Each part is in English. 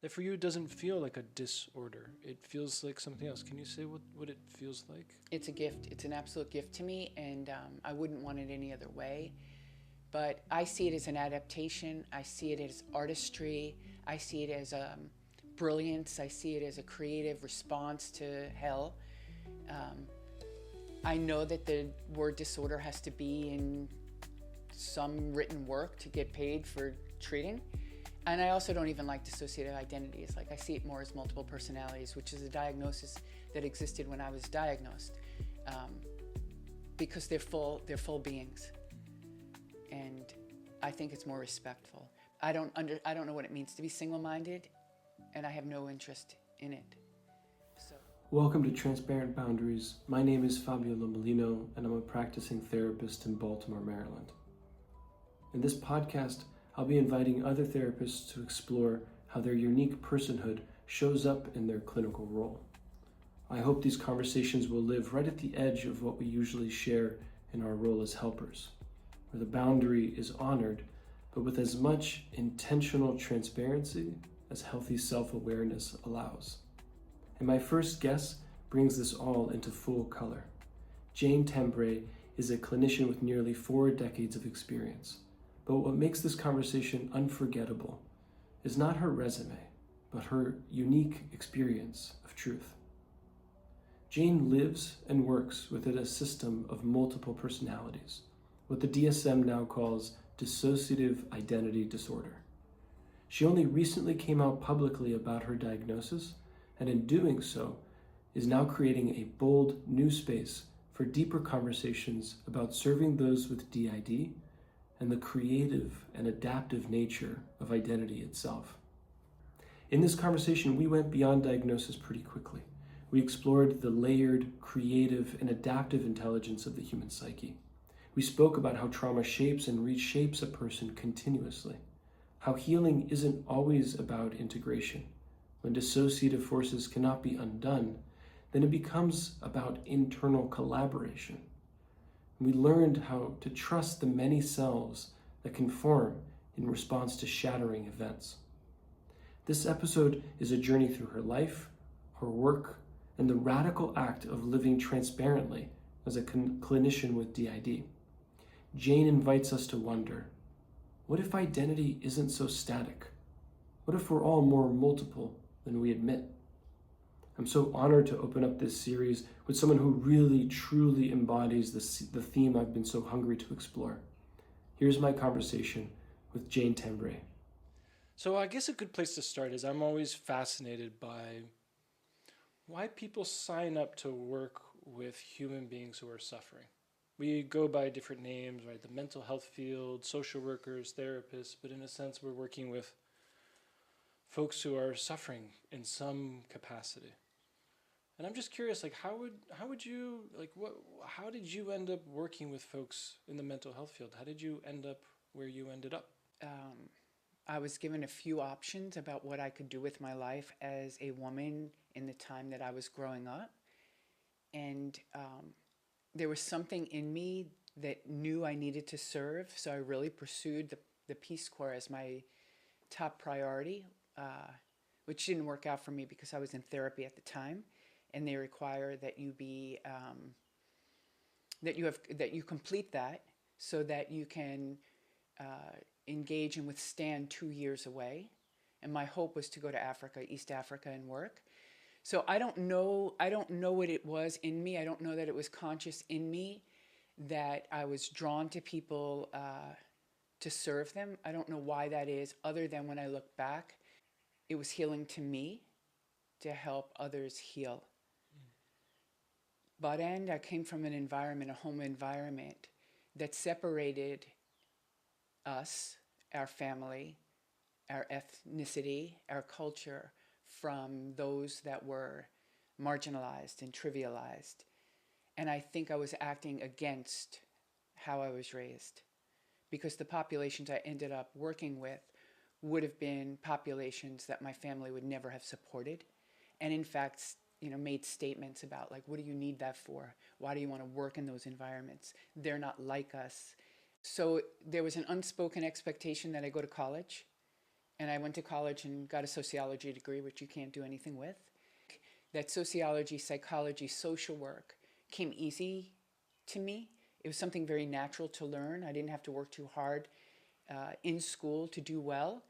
That for you, it doesn't feel like a disorder. It feels like something else. Can you say what it feels like? It's a gift. It's an absolute gift to me, and I wouldn't want it any other way. But I see it as an adaptation. I see it as artistry. I see it as brilliance. I see it as a creative response to hell. Um, I know that the word disorder has to be in some written work to get paid for treating. And I also don't even like dissociative identities. Like I see it more as multiple personalities, which is a diagnosis that existed when I was diagnosed, um, because they're full beings, and I think it's more respectful. I don't know what it means to be single-minded, and I have no interest in it. So. Welcome to Transparent Boundaries. My name is Fabio, and I'm a practicing therapist in Baltimore, Maryland. In this podcast, I'll be inviting other therapists to explore how their unique personhood shows up in their clinical role. I hope these conversations will live right at the edge of what we usually share in our role as helpers, where the boundary is honored, but with as much intentional transparency as healthy self-awareness allows. And my first guest brings this all into full color. Jane Tambreé is a clinician with nearly 4 decades of experience. But what makes this conversation unforgettable is not her resume, but her unique experience of truth. Jane lives and works within a system of multiple personalities, what the DSM now calls Dissociative Identity Disorder. She only recently came out publicly about her diagnosis, and in doing so, is now creating a bold new space for deeper conversations about serving those with DID and the creative and adaptive nature of identity itself. In this conversation, we went beyond diagnosis pretty quickly. We explored the layered, creative, and adaptive intelligence of the human psyche. We spoke about how trauma shapes and reshapes a person continuously, how healing isn't always about integration. When dissociative forces cannot be undone, then it becomes about internal collaboration. We learned how to trust the many selves that can form in response to shattering events. This episode is a journey through her life, her work, and the radical act of living transparently as a clinician with DID. Jane invites us to wonder, what if identity isn't so static? What if we're all more multiple than we admit? I'm so honored to open up this series with someone who really, truly embodies the theme I've been so hungry to explore. Here's my conversation with Jane Tambreé. So I guess a good place to start is I'm always fascinated by why people sign up to work with human beings who are suffering. We go by different names, right? The mental health field, social workers, therapists, but in a sense we're working with folks who are suffering in some capacity. And I'm just curious, like, how did you end up working with folks in the mental health field? How did you end up where you ended up? I was given a few options about what I could do with my life as a woman in the time that I was growing up. And there was something in me that knew I needed to serve, so I really pursued the Peace Corps as my top priority, which didn't work out for me because I was in therapy at the time. And they require that you be that you complete that so that you can engage and withstand 2 years away. And my hope was to go to Africa, East Africa, and work. So I don't know what it was in me. I don't know that it was conscious in me that I was drawn to people to serve them. I don't know why that is, other than when I look back, it was healing to me to help others heal. But and I came from an environment, a home environment, that separated us, our family, our ethnicity, our culture, from those that were marginalized and trivialized. And I think I was acting against how I was raised, because the populations I ended up working with would have been populations that my family would never have supported. And in fact, made statements about, like, what do you need that for? Why do you want to work in those environments? They're not like us. So there was an unspoken expectation that I go to college And I went to college and got a sociology degree, which you can't do anything with. That sociology, psychology, social work came easy to me. It was something very natural to learn. I didn't have to work too hard in school to do well.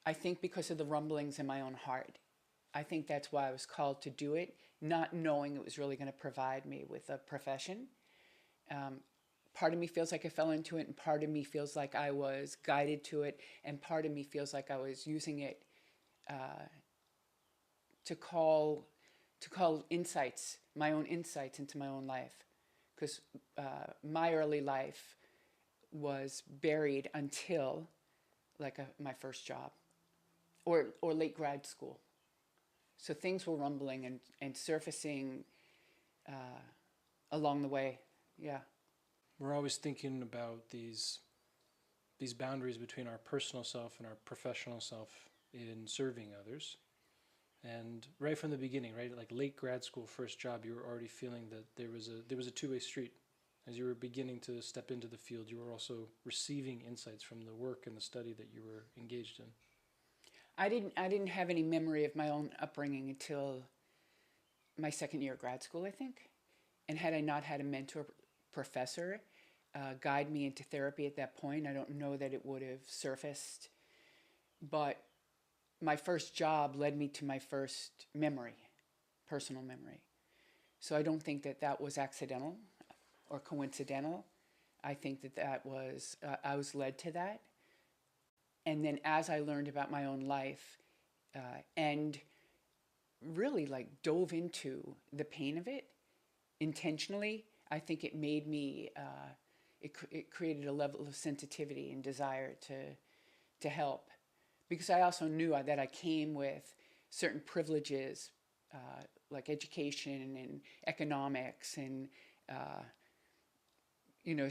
I think because of the rumblings in my own heart. I think that's why I was called to do it, not knowing it was really going to provide me with a profession. Part of me feels like I fell into it, and part of me feels like I was guided to it, and part of me feels like I was using it to call insights, my own insights into my own life. Because my early life was buried until my first job or late grad school. So things were rumbling and surfacing along the way. Yeah. We're always thinking about these boundaries between our personal self and our professional self in serving others. And right from the beginning, right, like late grad school, first job, you were already feeling that there was a two-way street. As you were beginning to step into the field, you were also receiving insights from the work and the study that you were engaged in. I didn't have any memory of my own upbringing until my second year of grad school, I think. And had I not had a mentor professor guide me into therapy at that point, I don't know that it would have surfaced. But my first job led me to my first memory, personal memory. So I don't think that was accidental or coincidental. I think that was, I was led to that. And then as I learned about my own life and really dove into the pain of it intentionally, I think it made me, it created a level of sensitivity and desire to help. Because I also knew that I came with certain privileges, like education and economics and, a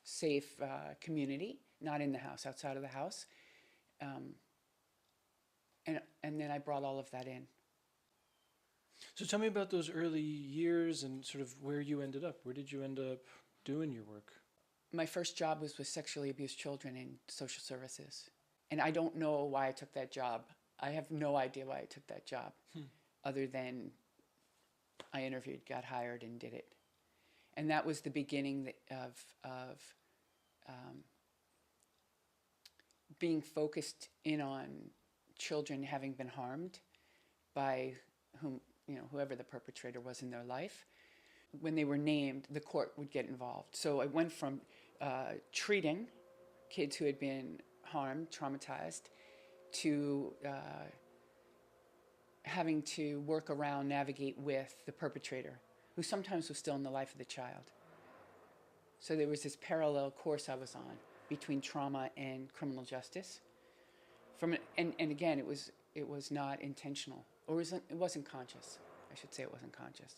safe community, not in the house, outside of the house. And then I brought all of that in. So tell me about those early years and sort of where you ended up. Where did you end up doing your work? My first job was with sexually abused children in social services. And I don't know why I took that job. I have no idea why I took that job, other than I interviewed, got hired, and did it. And that was the beginning of being focused in on children having been harmed by whoever the perpetrator was in their life. When they were named, the court would get involved. So I went from treating kids who had been harmed, traumatized, to having to work around, navigate with the perpetrator, who sometimes was still in the life of the child. So there was this parallel course I was on between trauma and criminal justice. And again, it was not intentional, or it wasn't conscious. I should say it wasn't conscious.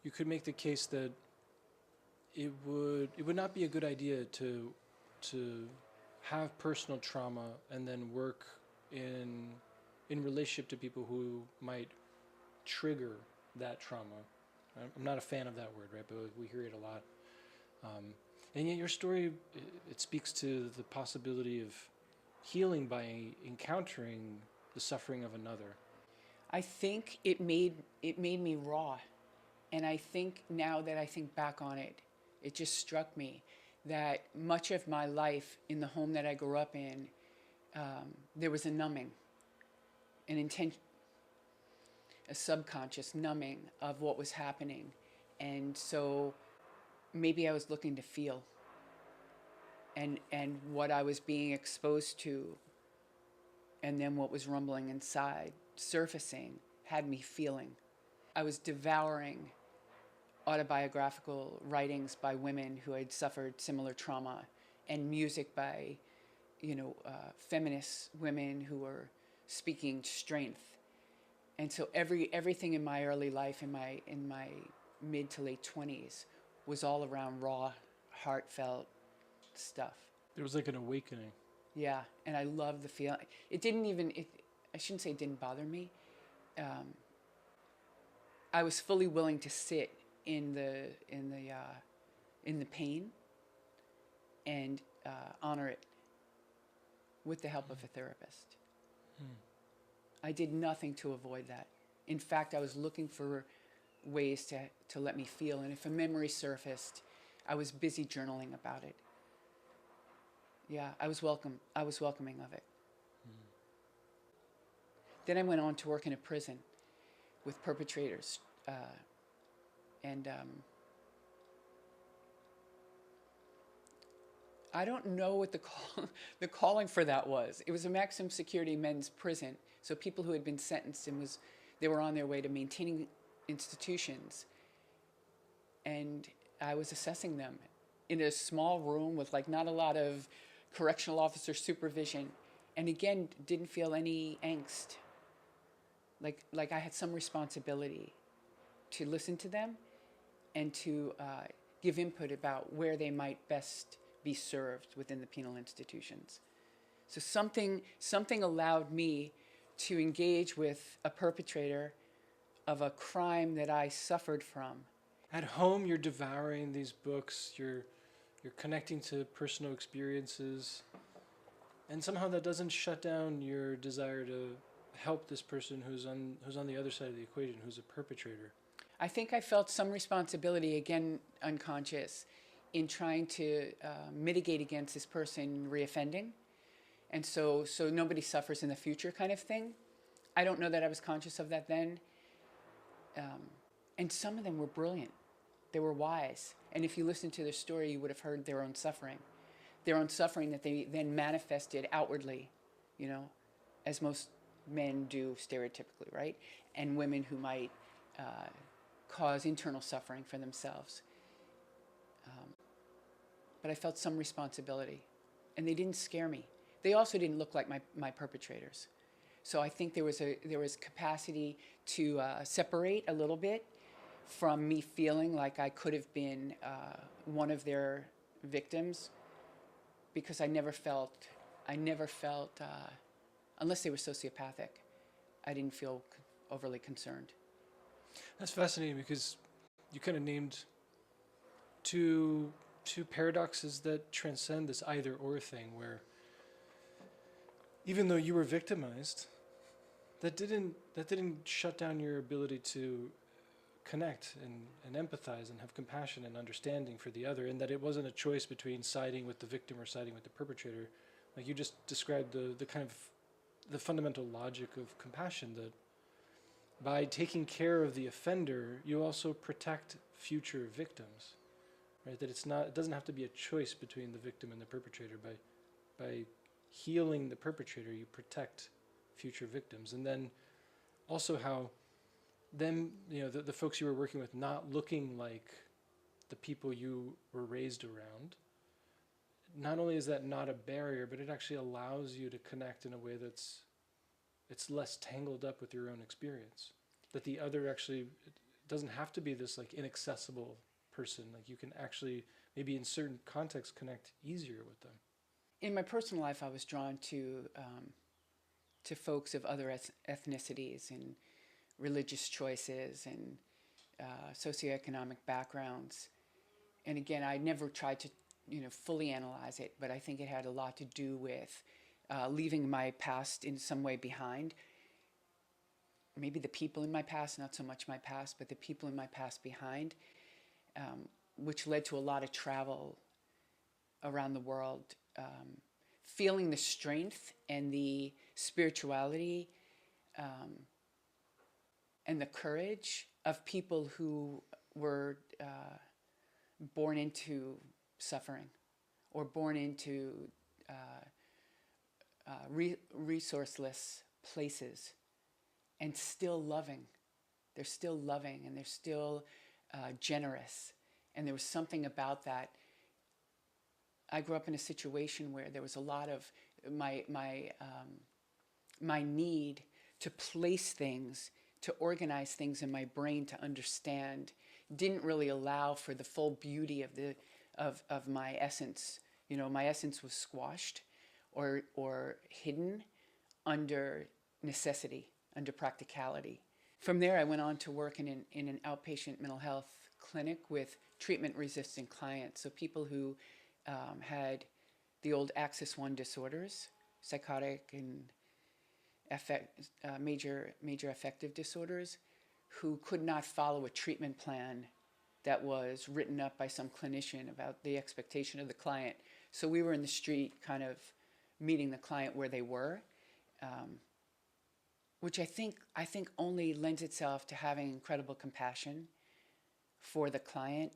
You could make the case that it would not be a good idea to have personal trauma and then work in relationship to people who might trigger that trauma. I'm not a fan of that word, right? But we hear it a lot. And yet your story, it speaks to the possibility of healing by encountering the suffering of another. I think it made me raw. And I think now that I think back on it, it just struck me that much of my life in the home that I grew up in, there was a numbing, a subconscious numbing of what was happening. And so maybe I was looking to feel. And what I was being exposed to, and then what was rumbling inside, surfacing, had me feeling. I was devouring autobiographical writings by women who had suffered similar trauma, and music by, feminist women who were speaking strength. And so everything in my early life, in my mid to late 20s, was all around raw, heartfelt stuff. There was like an awakening. Yeah, and I loved the feeling. I shouldn't say it didn't bother me. I was fully willing to sit in the pain and honor it with the help of a therapist. I did nothing to avoid that. In fact, I was looking for ways to let me feel, and if a memory surfaced, I was busy journaling about it. Yeah, I was welcoming of it. Then I went on to work in a prison with perpetrators, and I don't know what the calling for that was. It was a maximum security men's prison, so people who had been sentenced and they were on their way to maintaining institutions, and I was assessing them in a small room with like not a lot of correctional officer supervision, and again didn't feel any angst. Like I had some responsibility to listen to them and to give input about where they might best be served within the penal institutions. So something allowed me to engage with a perpetrator of a crime that I suffered from. At home, you're devouring these books, you're connecting to personal experiences, and somehow that doesn't shut down your desire to help this person who's on the other side of the equation, who's a perpetrator. I think I felt some responsibility, again unconscious, in trying to mitigate against this person reoffending, and so nobody suffers in the future, kind of thing. I don't know that I was conscious of that then, and some of them were brilliant. They were wise, and if you listen to their story, you would have heard their own suffering that they then manifested outwardly, as most men do stereotypically, right? And women who might cause internal suffering for themselves. But I felt some responsibility, and they didn't scare me. They also didn't look like my perpetrators. So I think there was capacity to separate a little bit from me feeling like I could have been one of their victims, because I never felt, unless they were sociopathic, I didn't feel overly concerned. That's fascinating, because you kind of named two paradoxes that transcend this either-or thing, where even though you were victimized, that didn't shut down your ability to connect and empathize and have compassion and understanding for the other, and that it wasn't a choice between siding with the victim or siding with the perpetrator. Like you just described the kind of the fundamental logic of compassion, that by taking care of the offender, you also protect future victims, right? That it doesn't have to be a choice between the victim and the perpetrator. By healing the perpetrator, you protect future victims. And then also how them, the folks you were working with not looking like the people you were raised around, not only is that not a barrier, but it actually allows you to connect in a way it's less tangled up with your own experience. That the other actually doesn't have to be this like inaccessible person. Like you can actually, maybe in certain contexts, connect easier with them. In my personal life, I was drawn to folks of other ethnicities and religious choices and socioeconomic backgrounds. And again, I never tried to fully analyze it, but I think it had a lot to do with leaving my past in some way behind. Maybe the people in my past, not so much my past, but the people in my past behind, which led to a lot of travel around the world, feeling the strength and the spirituality and the courage of people who were born into suffering or born into resourceless places, and still loving. They're still loving, and they're still generous. And there was something about that. I grew up in a situation where there was a lot of my need to place things, to organize things in my brain, to understand, didn't really allow for the full beauty of my essence. My essence was squashed or hidden under necessity, under practicality. From there, I went on to work in an outpatient mental health clinic with treatment-resistant clients, so people who had the old Axis I disorders, psychotic and major affective disorders who could not follow a treatment plan that was written up by some clinician about the expectation of the client. So we were in the street kind of meeting the client where they were, which I think only lends itself to having incredible compassion for the client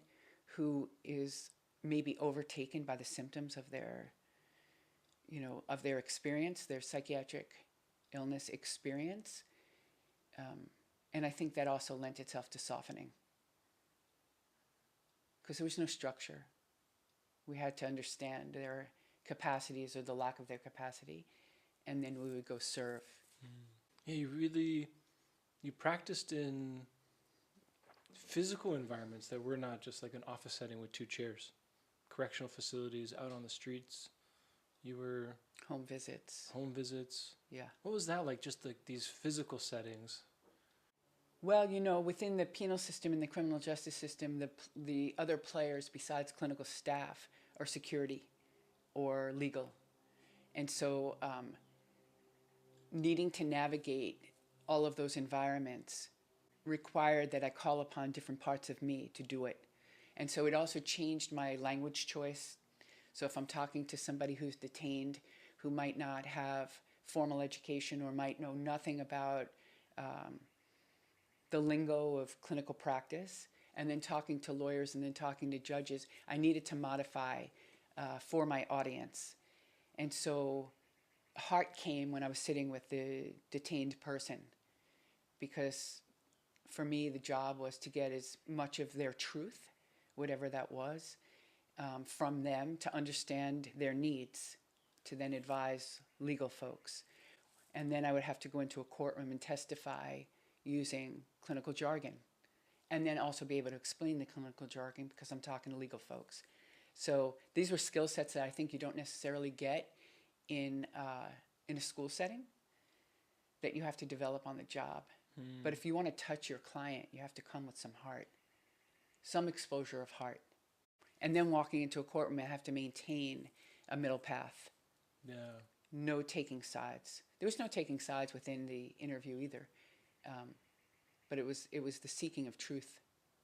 who is maybe overtaken by the symptoms of their, of their experience, their psychiatric illness experience. And I think that also lent itself to softening, because there was no structure. We had to understand their capacities or the lack of their capacity, and then we would go serve. Yeah, you practiced in physical environments that were not just like an office setting with 2 chairs, correctional facilities, out on the streets. You were Home visits. Yeah. What was that like, just like these physical settings? Well, within the penal system and the criminal justice system, the other players besides clinical staff are security or legal. And so needing to navigate all of those environments required that I call upon different parts of me to do it. And so it also changed my language choice. So if I'm talking to somebody who's detained, who might not have formal education or might know nothing about the lingo of clinical practice, and then talking to lawyers and then talking to judges, I needed to modify for my audience. And so heart came when I was sitting with the detained person, because for me the job was to get as much of their truth, whatever that was, from them, to understand their needs, to then advise legal folks. And then I would have to go into a courtroom and testify using clinical jargon, and then also be able to explain the clinical jargon because I'm talking to legal folks. So these were skill sets that I think you don't necessarily get in a school setting, that you have to develop on the job. But if you want to touch your client, you have to come with some heart, some exposure of heart. And then walking into a courtroom, I have to maintain a middle path. Yeah. No taking sides. There was no taking sides within the interview either. But it was the seeking of truth,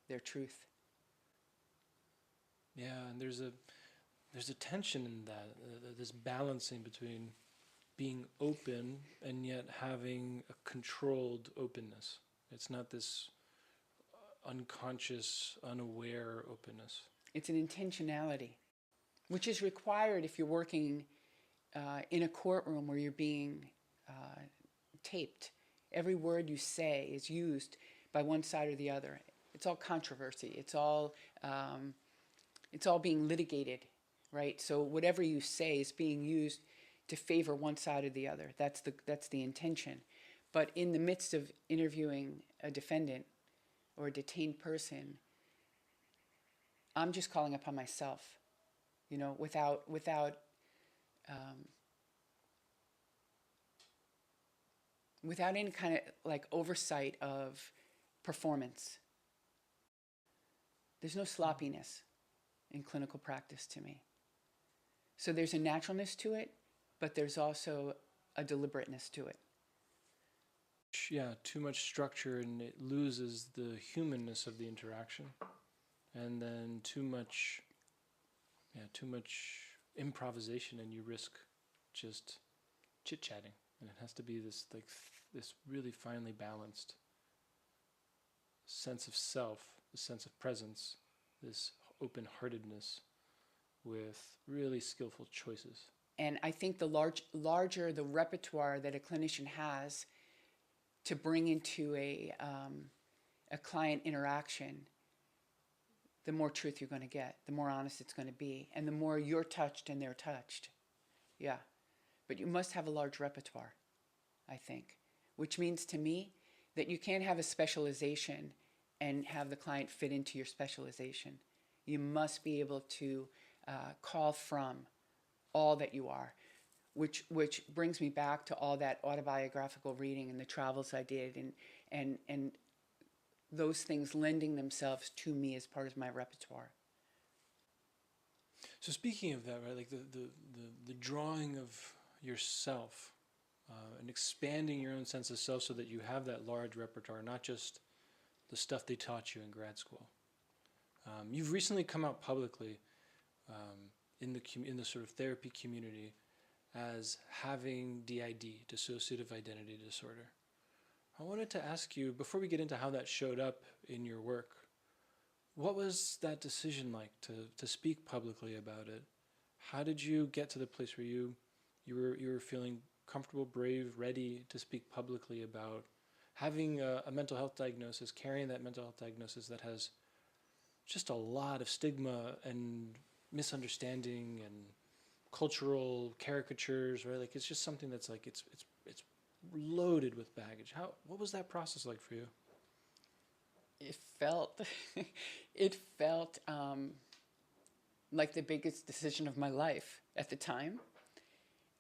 their truth. Yeah, and there's a tension in that, this balancing between being open and yet having a controlled openness. It's not this unconscious, unaware openness. It's an intentionality, which is required if you're working in a courtroom where you're being taped. Every word you say is used by one side or the other. It's all controversy. It's all being litigated, right? So whatever you say is being used to favor one side or the other. That's the intention. But in the midst of interviewing a defendant or a detained person, I'm just calling upon myself, without any kind of like oversight of performance. There's no sloppiness in clinical practice to me. So there's a naturalness to it, but there's also a deliberateness to it. Yeah, too much structure and it loses the humanness of the interaction. And then too much improvisation, and you risk just chit-chatting. And it has to be this really finely balanced sense of self, the sense of presence, this open-heartedness with really skillful choices. And I think the larger the repertoire that a clinician has to bring into a client interaction, the more truth you're going to get, the more honest it's going to be, and the more you're touched and they're touched. Yeah. But you must have a large repertoire, I think, which means to me that you can't have a specialization and have the client fit into your specialization. You must be able to call from all that you are, which brings me back to all that autobiographical reading and the travels I did, and those things lending themselves to me as part of my repertoire. So speaking of that, right, like the drawing of yourself and expanding your own sense of self so that you have that large repertoire, not just the stuff they taught you in grad school. You've recently come out publicly in the sort of therapy community as having DID, Dissociative Identity Disorder. I wanted to ask you, before we get into how that showed up in your work, what was that decision like to speak publicly about it? How did you get to the place where you were feeling comfortable, brave, ready to speak publicly about having a mental health diagnosis, carrying that mental health diagnosis that has just a lot of stigma and misunderstanding and cultural caricatures, right? Like, it's just something that's like it's loaded with baggage. What was that process like for you? It felt it felt like the biggest decision of my life at the time,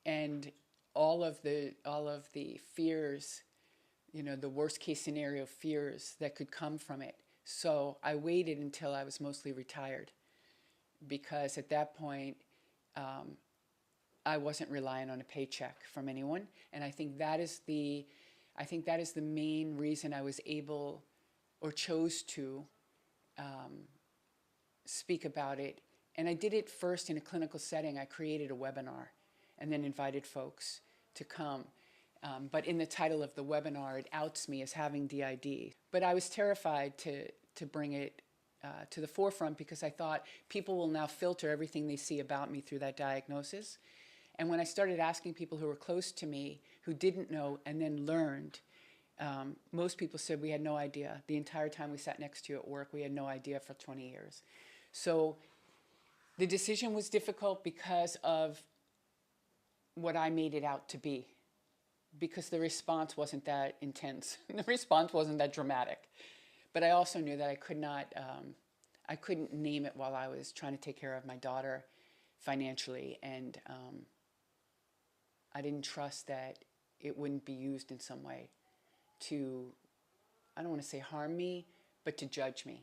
and all of the fears, the worst case scenario fears that could come from it. So I waited until I was mostly retired, because at that point I wasn't relying on a paycheck from anyone, and I think that is the main reason I was able or chose to speak about it. And I did it first in a clinical setting. I created a webinar and then invited folks to come. But in the title of the webinar, it outs me as having DID. But I was terrified to bring it to the forefront, because I thought people will now filter everything they see about me through that diagnosis. And when I started asking people who were close to me, who didn't know and then learned, most people said, we had no idea. The entire time we sat next to you at work, we had no idea for 20 years. So the decision was difficult because of what I made it out to be, because the response wasn't that intense. The response wasn't that dramatic. But I also knew that I couldn't name it while I was trying to take care of my daughter financially, and I didn't trust that it wouldn't be used in some way to, I don't want to say harm me, but to judge me.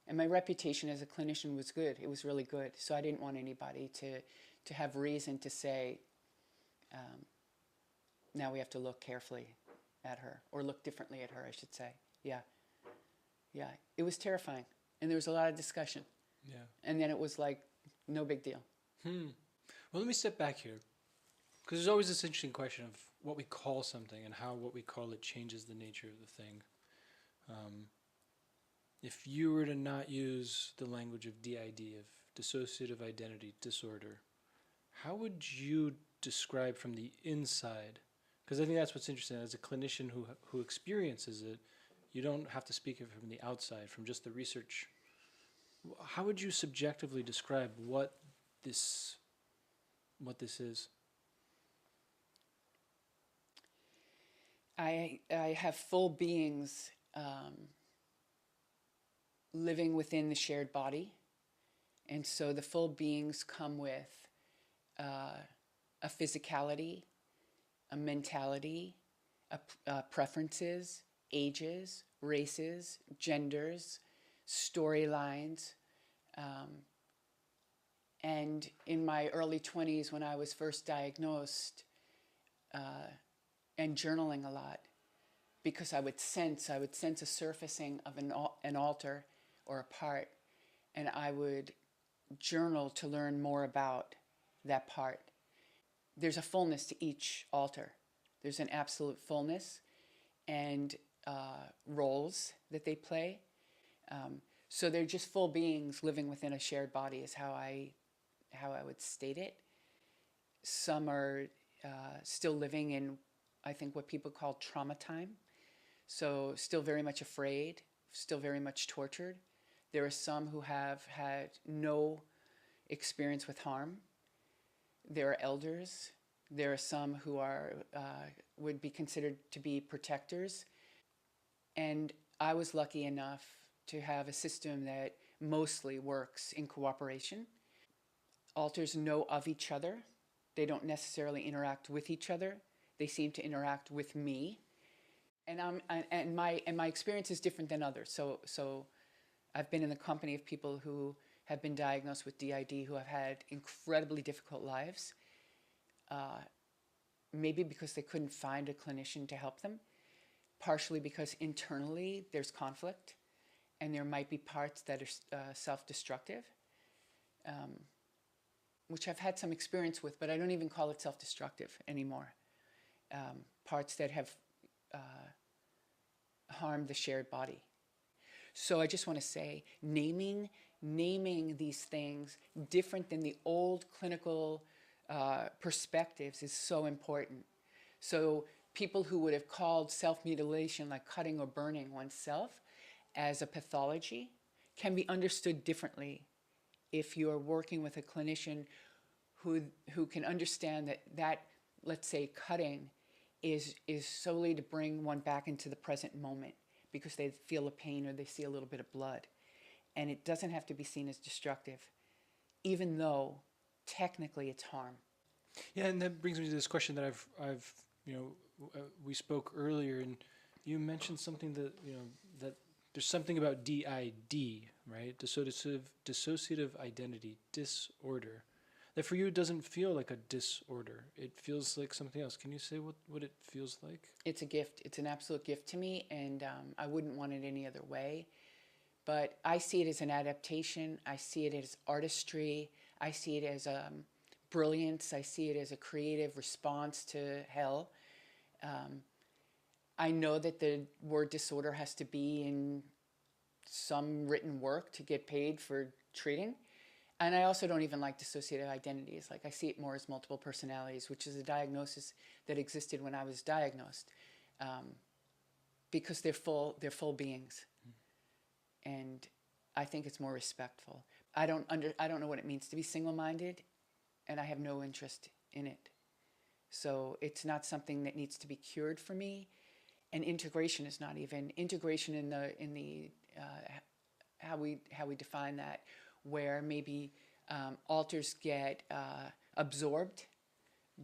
And my reputation as a clinician was good. It was really good. So I didn't want anybody to have reason to say, now we have to look carefully at her, or look differently at her, I should say. Yeah. It was terrifying. And there was a lot of discussion. Yeah. And then it was like, no big deal. Well, let me step back here, because there's always this interesting question of what we call something and how what we call it changes the nature of the thing. If you were to not use the language of DID, of Dissociative Identity Disorder, how would you describe from the inside? Because I think that's what's interesting. As a clinician who experiences it, you don't have to speak of it from the outside, from just the research. How would you subjectively describe what this is? I have full beings living within the shared body. And so the full beings come with a physicality, a mentality, preferences, ages, races, genders, storylines. And in my early 20s, when I was first diagnosed, and journaling a lot, because I would sense a surfacing of an alter or a part, and I would journal to learn more about that part. There's a fullness to each alter. There's an absolute fullness, and roles that they play. So they're just full beings living within a shared body is how I would state it. Some are still living in, I think, what people call trauma time. So still very much afraid, still very much tortured. There are some who have had no experience with harm. There are elders. There are some who are would be considered to be protectors. And I was lucky enough to have a system that mostly works in cooperation. Alters know of each other. They don't necessarily interact with each other. They seem to interact with me. And my experience is different than others. So I've been in the company of people who have been diagnosed with DID, who have had incredibly difficult lives. maybe because they couldn't find a clinician to help them, partially because internally there's conflict and there might be parts that are self-destructive, which I've had some experience with, but I don't even call it self-destructive anymore. Parts that have harmed the shared body. So I just want to say, naming these things different than the old clinical perspectives is so important. So people who would have called self-mutilation, like cutting or burning oneself, as a pathology can be understood differently if you're working with a clinician who can understand that let's say cutting is solely to bring one back into the present moment because they feel a pain or they see a little bit of blood. And it doesn't have to be seen as destructive, even though technically it's harm. Yeah, and that brings me to this question that I've we spoke earlier, and you mentioned something that that there's something about DID, right? Dissociative Identity Disorder. That for you it doesn't feel like a disorder. It feels like something else. Can you say what it feels like? It's a gift. It's an absolute gift to me, and I wouldn't want it any other way. But I see it as an adaptation. I see it as artistry. I see it as brilliance. I see it as a creative response to hell. I know that the word disorder has to be in some written work to get paid for treating. And I also don't even like dissociative identities. Like I see it more as multiple personalities, which is a diagnosis that existed when I was diagnosed, because they're full beings. And I think it's more respectful. I don't know what it means to be single-minded, and I have no interest in it. So it's not something that needs to be cured for me, and integration is not even integration in the how we define that, where maybe alters get absorbed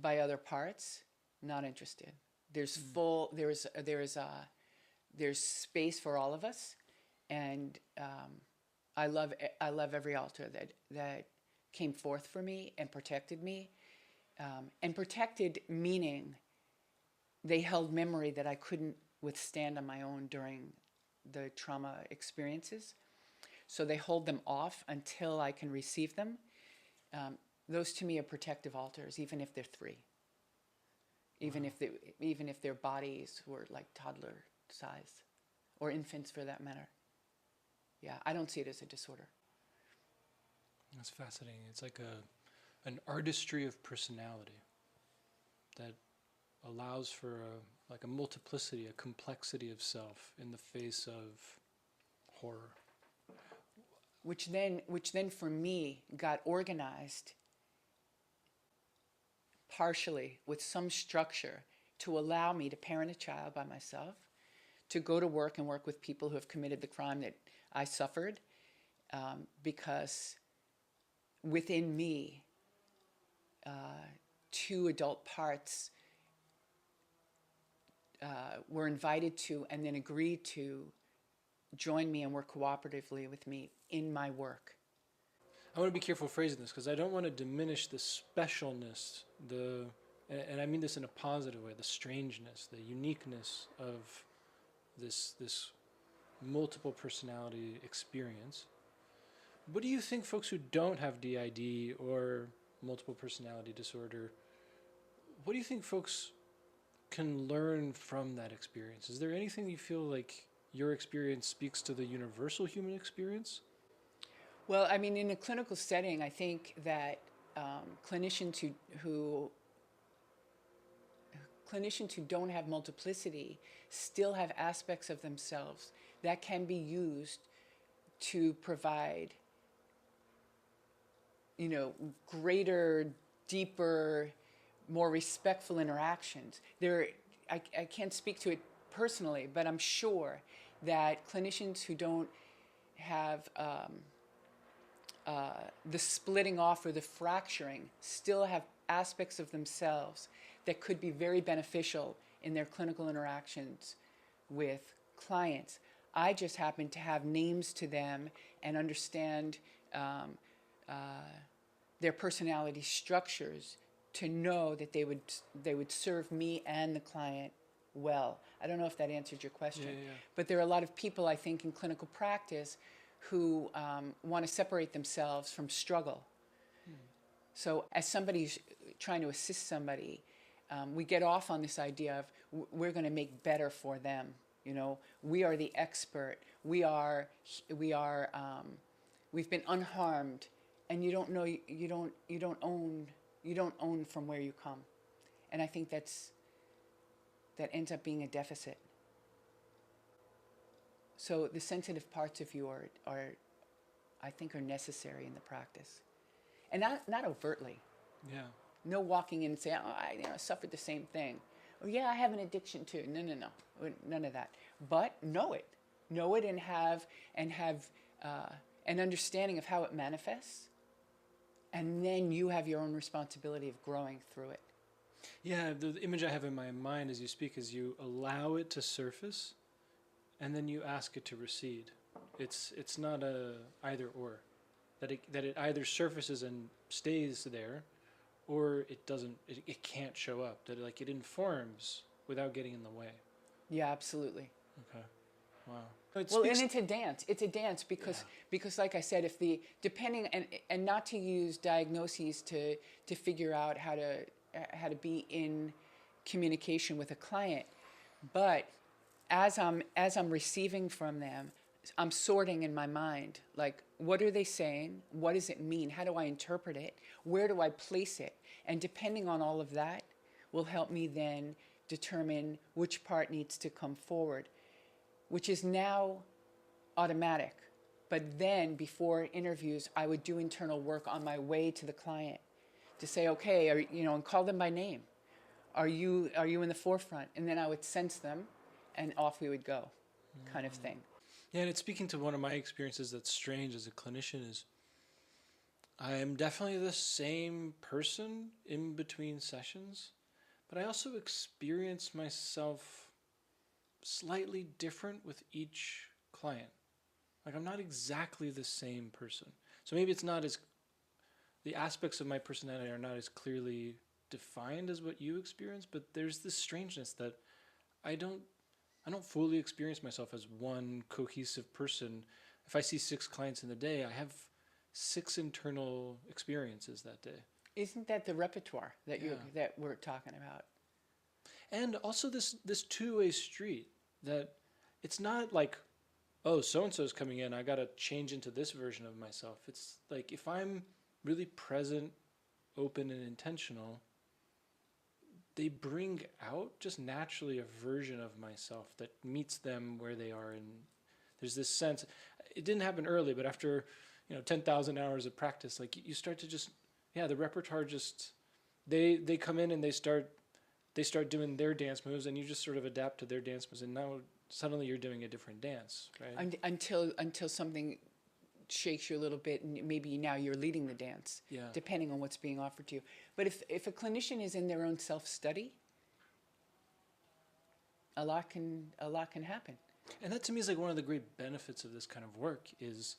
by other parts. Not interested. There's there's space for all of us. And I love every altar that came forth for me and protected me. And protected meaning they held memory that I couldn't withstand on my own during the trauma experiences. So they hold them off until I can receive them. Those to me are protective altars, even if they're three. Even if their bodies were like toddler size, or infants for that matter. Yeah, I don't see it as a disorder. That's fascinating. It's like an artistry of personality that allows for a multiplicity, a complexity of self in the face of horror. Which then for me got organized partially with some structure to allow me to parent a child by myself, to go to work and work with people who have committed the crime that I suffered, because within me, two adult parts were invited to and then agreed to join me and work cooperatively with me in my work. I want to be careful phrasing this because I don't want to diminish the specialness, and I mean this in a positive way, the strangeness, the uniqueness of this multiple personality experience. What do you think folks who don't have DID or multiple personality disorder, what do you think folks can learn from that experience? Is there anything you feel like your experience speaks to the universal human experience? Well, I mean, in a clinical setting, I think that clinicians who don't have multiplicity still have aspects of themselves that can be used to provide, greater, deeper, more respectful interactions. I can't speak to it personally, but I'm sure that clinicians who don't have the splitting off or the fracturing still have aspects of themselves that could be very beneficial in their clinical interactions with clients. I just happen to have names to them and understand their personality structures to know that they would serve me and the client well. I don't know if that answered your question, but there are a lot of people, I think, in clinical practice who want to separate themselves from struggle. So as somebody's trying to assist somebody, we get off on this idea of we're going to make better for them. You know, we are the expert. We've been unharmed, and you don't know, you don't own from where you come. And I think that ends up being a deficit. So the sensitive parts of you are I think, are necessary in the practice. And not overtly. Yeah. No walking in and saying, oh, I suffered the same thing. Or, yeah, I have an addiction too. No. None of that. But know it. Know it and have an understanding of how it manifests. And then you have your own responsibility of growing through it. Yeah, the image I have in my mind as you speak is you allow it to surface, and then you ask it to recede. It's not a either or, that it either surfaces and stays there, or it doesn't. It can't show up. That it informs without getting in the way. Yeah, absolutely. Okay. Wow. And it's a dance. It's a dance because like I said, depending and not to use diagnoses to figure out how to be in communication with a client, but as I'm receiving from them, I'm sorting in my mind, like, what are they saying? What does it mean? How do I interpret it? Where do I place it? And depending on all of that will help me then determine which part needs to come forward, which is now automatic. But then before interviews, I would do internal work on my way to the client to say, okay, and call them by name. Are you in the forefront? And then I would sense them, and off we would go, kind of thing. Yeah, and it's speaking to one of my experiences that's strange as a clinician is I am definitely the same person in between sessions, but I also experience myself slightly different with each client. Like, I'm not exactly the same person. So maybe it's not as, the aspects of my personality are not as clearly defined as what you experience, but there's this strangeness that I don't fully experience myself as one cohesive person. If I see 6 clients in the day, I have 6 internal experiences that day. Isn't that the repertoire that that we're talking about? And also this two-way street, that it's not like, oh, so-and-so's coming in, I got to change into this version of myself. It's like, if I'm really present, open, and intentional, they bring out just naturally a version of myself that meets them where they are. And there's this sense, it didn't happen early, but after 10,000 hours of practice, like, you start to just, the repertoire just, they come in and they start doing their dance moves, and you just sort of adapt to their dance moves, and now suddenly you're doing a different dance, right? Until something shakes you a little bit, and maybe now you're leading the dance, depending on what's being offered to you. But if a clinician is in their own self-study, a lot can happen. And that to me is like one of the great benefits of this kind of work is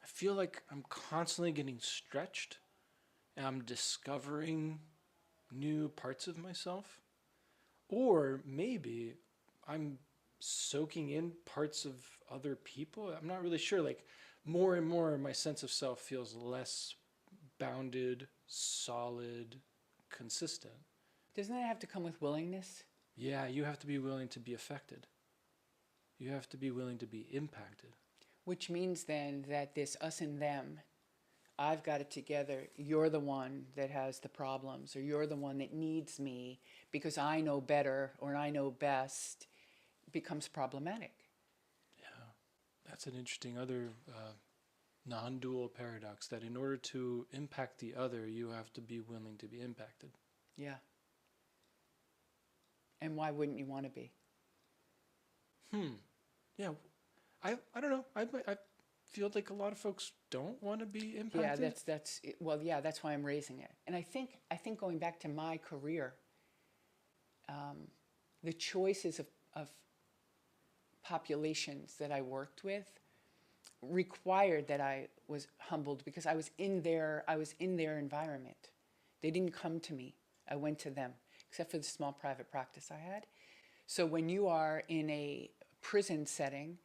I feel like I'm constantly getting stretched, and I'm discovering new parts of myself, or maybe I'm soaking in parts of other people. I'm not really sure. Like, more and more my sense of self feels less bounded, solid, consistent. Doesn't that have to come with willingness? Yeah, you have to be willing to be affected. You have to be willing to be impacted. Which means then that this us and them, I've got it together, you're the one that has the problems, or you're the one that needs me because I know better or I know best, becomes problematic. Yeah, that's an interesting other non-dual paradox, that in order to impact the other, you have to be willing to be impacted. Yeah. And why wouldn't you want to be? Yeah, I don't know. I feel like a lot of folks don't want to be impacted. Yeah, that's why I'm raising it. And I think going back to my career, the choices of populations that I worked with required that I was humbled, because I was in their environment. They didn't come to me. I went to them, except for the small private practice I had. So when you are in a prison setting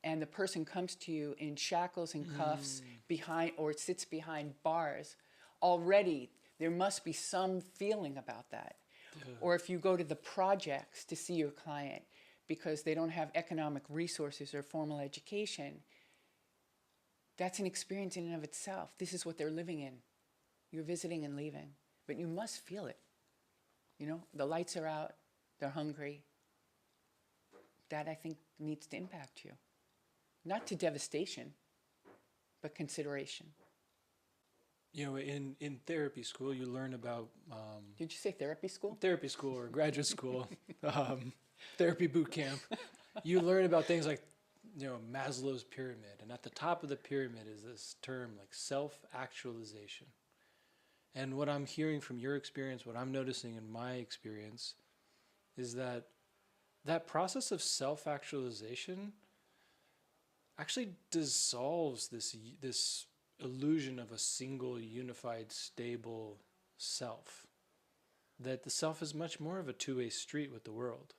and the person comes to you in shackles and cuffs behind, or sits behind bars, already there must be some feeling about that. Or if you go to the projects to see your client because they don't have economic resources or formal education, that's an experience in and of itself. This is what they're living in. You're visiting and leaving, but you must feel it. You know, the lights are out, they're hungry. That, I think, needs to impact you. Not to devastation, but consideration. You know, in therapy school, you learn about Did you say therapy school? therapy school or graduate school, therapy boot camp. You learn about things like, you know, Maslow's pyramid, and at the top of the pyramid is this term like self-actualization. And what I'm hearing from your experience, what I'm noticing in my experience, is that that process of self-actualization actually dissolves this illusion of a single, unified, stable self. That the self is much more of a two-way street with the world.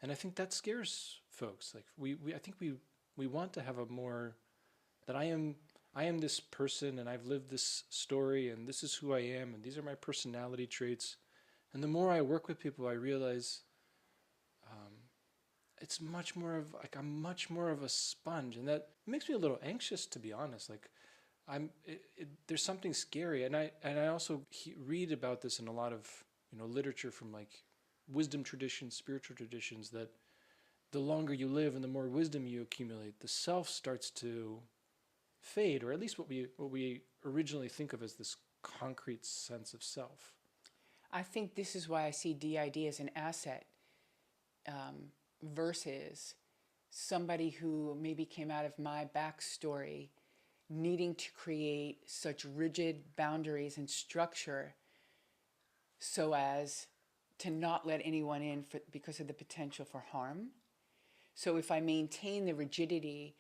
And I think that scares folks. Like I think we want to have a more, that I am this person and I've lived this story and this is who I am and these are my personality traits. And the more I work with people, I realize it's much more of, like, I'm much more of a sponge, and that makes me a little anxious, to be honest. Like, there's something scary, and I also read about this in a lot of, you know, literature from like wisdom traditions, spiritual traditions, that the longer you live and the more wisdom you accumulate, the self starts to fade, or at least what we originally think of as this concrete sense of self. I think this is why I see DID as an asset versus somebody who maybe came out of my backstory needing to create such rigid boundaries and structure so as to not let anyone in because of the potential for harm. So if I maintain the rigidity,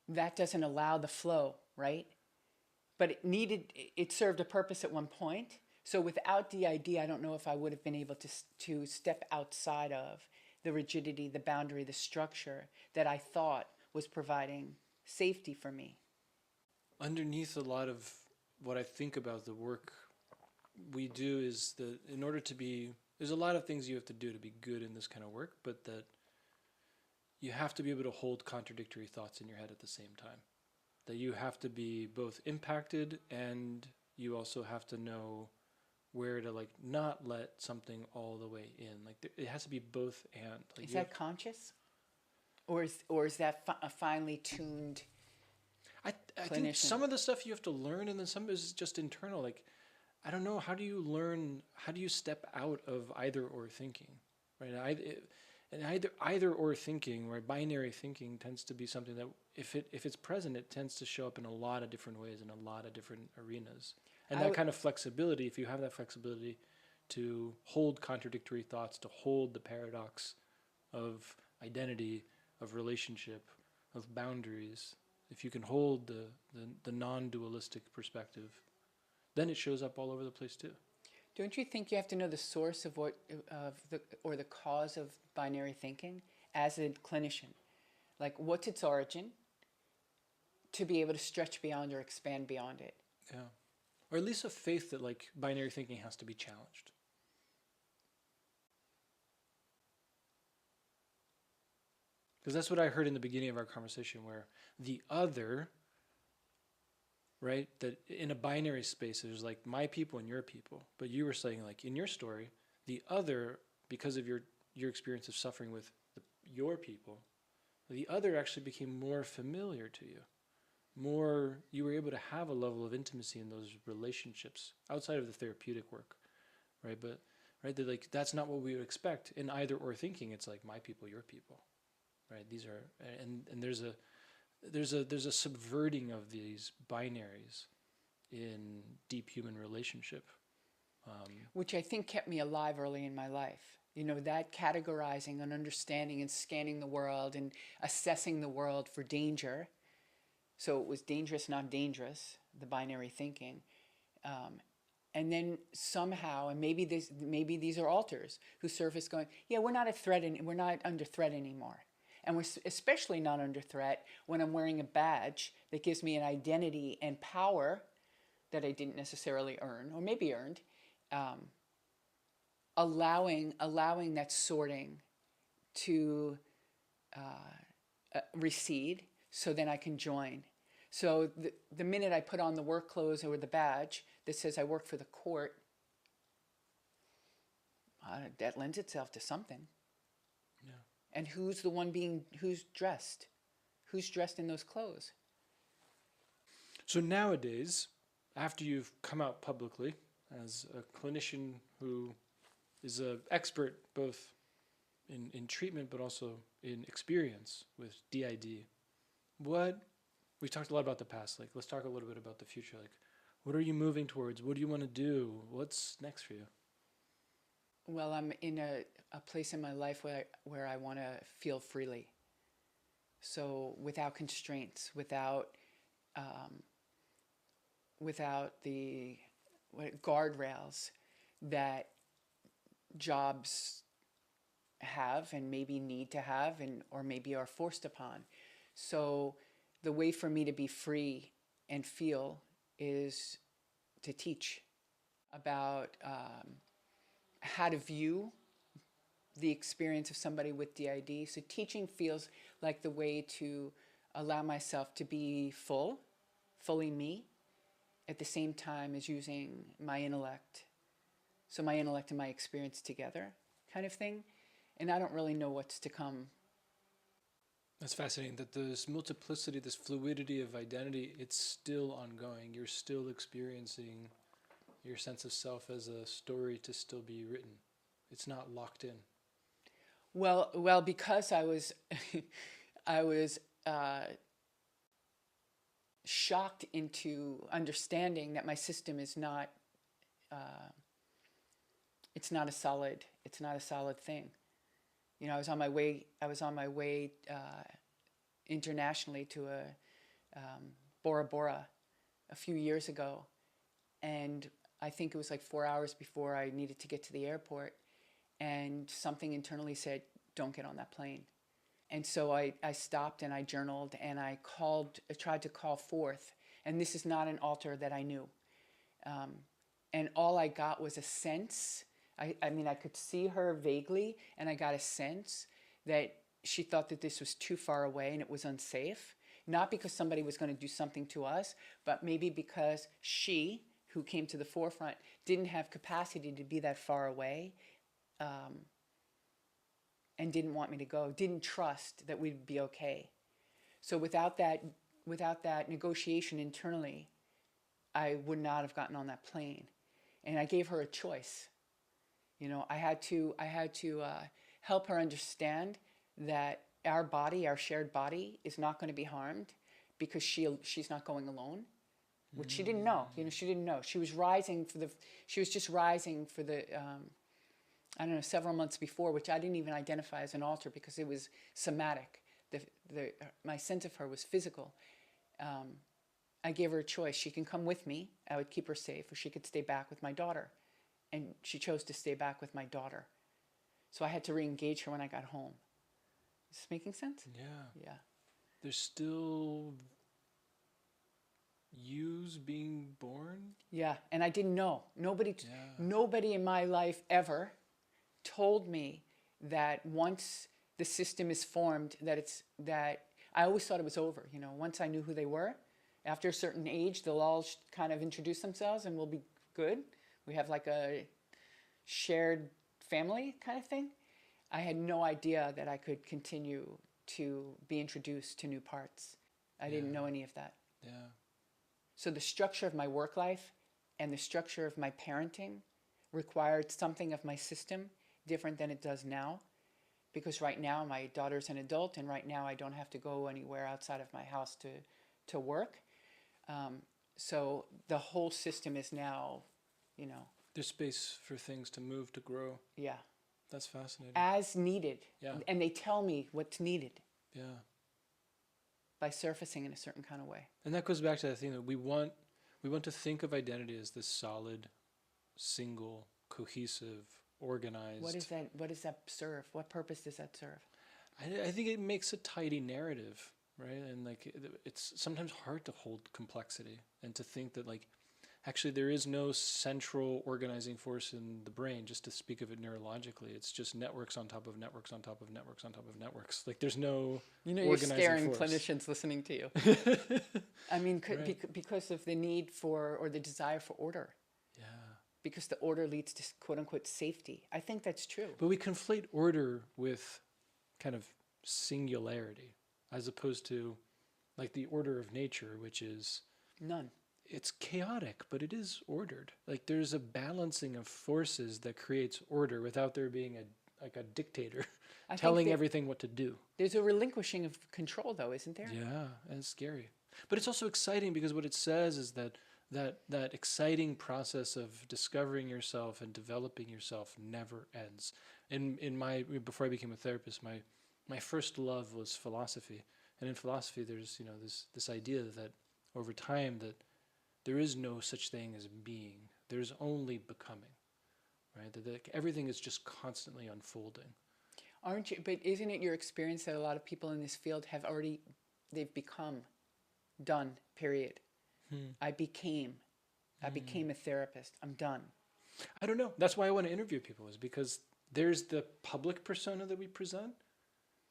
that doesn't allow the flow, right? But it served a purpose at one point. So without DID, I don't know if I would have been able to step outside of the rigidity, the boundary, the structure that I thought was providing safety for me. Underneath a lot of what I think about the work we do is that in order to be, there's a lot of things you have to do to be good in this kind of work, but that you have to be able to hold contradictory thoughts in your head at the same time. That you have to be both impacted and you also have to know where to, like, not let something all the way in. Like, it has to be both and. Like, is that conscious? Or is that a finely tuned I think some of the stuff you have to learn, and then some is just internal. Like, I don't know, how do you step out of either or thinking, right? Either or thinking, right? Binary thinking tends to be something that if it's present, it tends to show up in a lot of different ways in a lot of different arenas. And that kind of flexibility, if you have that flexibility to hold contradictory thoughts, to hold the paradox of identity, of relationship, of boundaries, if you can hold the non-dualistic perspective, then it shows up all over the place too. Don't you think you have to know the source of the cause of binary thinking as a clinician? Like, what's its origin to be able to stretch beyond or expand beyond it? Yeah. Or at least a faith that, like, binary thinking has to be challenged. Because that's what I heard in the beginning of our conversation, where the other, right, that in a binary space, there's like my people and your people. But you were saying, like, in your story, the other, because of your experience of suffering with your people, the other actually became more familiar to you. More, you were able to have a level of intimacy in those relationships outside of the therapeutic work, right? But, right, that, like, that's not what we would expect in either or thinking. It's like my people, your people, right? These are, and there's a subverting of these binaries in deep human relationship. Which I think kept me alive early in my life. You know, that categorizing and understanding and scanning the world and assessing the world for danger. So it was dangerous, not dangerous, the binary thinking. And then somehow, and maybe these are alters who surface going, yeah, we're not we're not under threat anymore. And we're especially not under threat when I'm wearing a badge that gives me an identity and power that I didn't necessarily earn, or maybe earned, allowing that sorting to recede, so then I can join. So the minute I put on the work clothes or the badge that says I work for the court, that lends itself to something. Yeah. And who's dressed? Who's dressed in those clothes? So nowadays, after you've come out publicly as a clinician who is an expert both in treatment but also in experience with DID, we've talked a lot about the past, like let's talk a little bit about the future. Like, what are you moving towards? What do you want to do? What's next for you? Well, I'm in a place in my life where I want to feel freely. So without constraints, without the guardrails that jobs have and maybe need to have, or maybe are forced upon. So the way for me to be free and feel is to teach about how to view the experience of somebody with DID. So teaching feels like the way to allow myself to be fully me, at the same time as using my intellect. So my intellect and my experience together, kind of thing. And I don't really know what's to come. That's fascinating that this multiplicity, this fluidity of identity, it's still ongoing. You're still experiencing your sense of self as a story to still be written. It's not locked in. Well, because I was shocked into understanding that my system is not. It's not a solid thing. You know, I was on my way internationally to Bora Bora a few years ago, and I think it was like 4 hours before I needed to get to the airport, and something internally said, "Don't get on that plane." And so I stopped and I journaled and I tried to call forth, and this is not an alter that I knew, and all I got was a sense. I mean, I could see her vaguely, and I got a sense that she thought that this was too far away and it was unsafe. Not because somebody was going to do something to us, but maybe because she, who came to the forefront, didn't have capacity to be that far away, and didn't want me to go, didn't trust that we'd be okay. So without that negotiation internally, I would not have gotten on that plane. And I gave her a choice. You know, I had to help her understand that our shared body, is not going to be harmed because she's not going alone, which she didn't know. You know, she didn't know. She was just rising for the I don't know, several months before, which I didn't even identify as an alter because it was somatic. My sense of her was physical. I gave her a choice. She can come with me. I would keep her safe, or she could stay back with my daughter. And she chose to stay back with my daughter. So I had to re-engage her when I got home. Is this making sense? Yeah. Yeah. There's still yous being born? Yeah, and I didn't know. Nobody in my life ever told me that once the system is formed, that I always thought it was over. You know, once I knew who they were, after a certain age, they'll all kind of introduce themselves and we'll be good. We have like a shared family kind of thing. I had no idea that I could continue to be introduced to new parts. I didn't know any of that. Yeah. So the structure of my work life and the structure of my parenting required something of my system different than it does now. Because right now my daughter's an adult, and right now I don't have to go anywhere outside of my house to work. So the whole system is now, you know. There's space for things to move, to grow. Yeah. That's fascinating. As needed. Yeah. And they tell me what's needed. Yeah. By surfacing in a certain kind of way. And that goes back to the thing that we want We want to think of identity as this solid, single, cohesive, organized. What is that? What does that serve? What purpose does that serve? I think it makes a tidy narrative, right? And like it's sometimes hard to hold complexity and to think that like actually there is no central organizing force in the brain, just to speak of it neurologically. It's just networks on top of networks on top of networks on top of networks. Like there's no You're organizing scaring force. clinicians listening to you. I mean, because of the need for or the desire for order. Yeah. Because the order leads to quote unquote safety. I think that's true. But we conflate order with kind of singularity, as opposed to like the order of nature, which is None. it's chaotic, but it is ordered. Like there's a balancing of forces that creates order without there being a dictator telling everything what to do. There's a relinquishing of control, though, isn't there? Yeah, and it's scary. But it's also exciting because what it says is that exciting process of discovering yourself and developing yourself never ends. Before I became a therapist, my first love was philosophy. And in philosophy there's, this idea that over time that there is no such thing as being. There's only becoming, right? That everything is just constantly unfolding. Aren't you? But isn't it your experience that a lot of people in this field they've become, done, period. I became a therapist. I'm done. I don't know. That's why I want to interview people, is because there's the public persona that we present,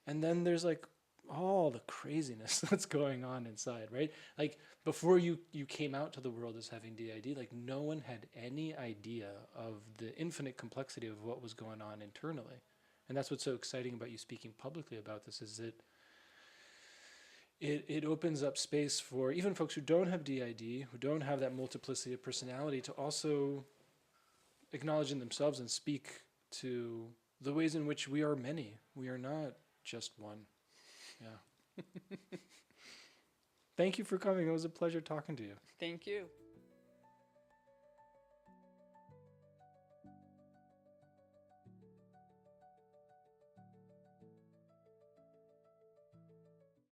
and then there's like all the craziness that's going on inside, right? Like before you came out to the world as having DID, like no one had any idea of the infinite complexity of what was going on internally. And that's what's so exciting about you speaking publicly about this, is that it opens up space for even folks who don't have DID, who don't have that multiplicity of personality, to also acknowledge in themselves and speak to the ways in which we are many. We are not just one. Yeah. Thank you for coming. It was a pleasure talking to you. Thank you.